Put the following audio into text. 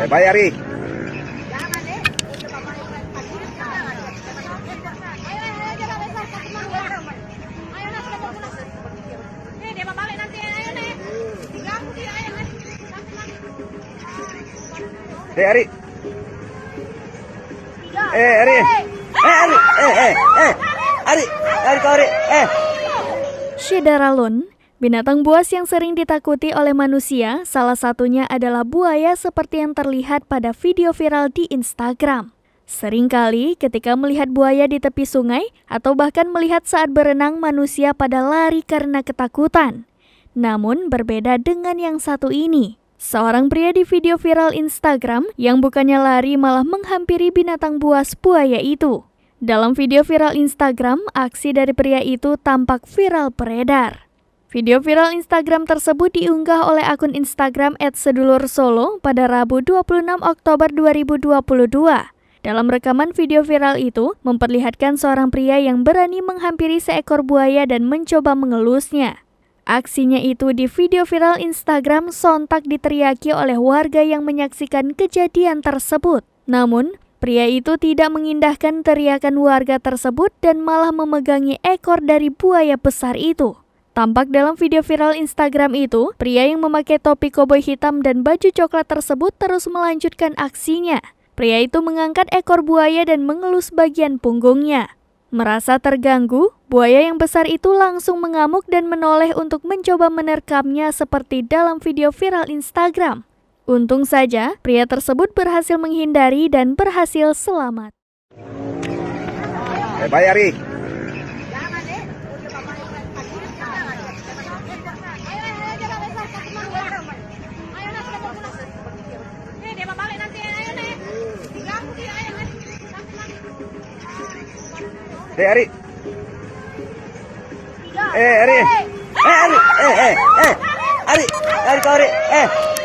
Bye, Ari. Ari. Ari. Ari. Ari. Shidaralun, binatang buas yang sering ditakuti oleh manusia, salah satunya adalah buaya seperti yang terlihat pada video viral di Instagram. Seringkali ketika melihat buaya di tepi sungai atau bahkan melihat saat berenang, manusia pada lari karena ketakutan. Namun berbeda dengan yang satu ini. Seorang pria di video viral Instagram yang bukannya lari malah menghampiri binatang buas buaya itu. Dalam video viral Instagram, aksi dari pria itu tampak viral beredar. Video viral Instagram tersebut diunggah oleh akun Instagram @sedulursolo pada Rabu 26 Oktober 2022. Dalam rekaman video viral itu, memperlihatkan seorang pria yang berani menghampiri seekor buaya dan mencoba mengelusnya. Aksinya itu di video viral Instagram sontak diteriaki oleh warga yang menyaksikan kejadian tersebut. Namun, pria itu tidak mengindahkan teriakan warga tersebut dan malah memegangi ekor dari buaya besar itu. Tampak dalam video viral Instagram itu, pria yang memakai topi koboi hitam dan baju coklat tersebut terus melanjutkan aksinya. Pria itu mengangkat ekor buaya dan mengelus bagian punggungnya. Merasa terganggu, buaya yang besar itu langsung mengamuk dan menoleh untuk mencoba menerkamnya seperti dalam video viral Instagram. Untung saja, pria tersebut berhasil menghindari dan berhasil selamat. Bye, Ari. Ari. Ari. Ari. Ari. Ari. Ari.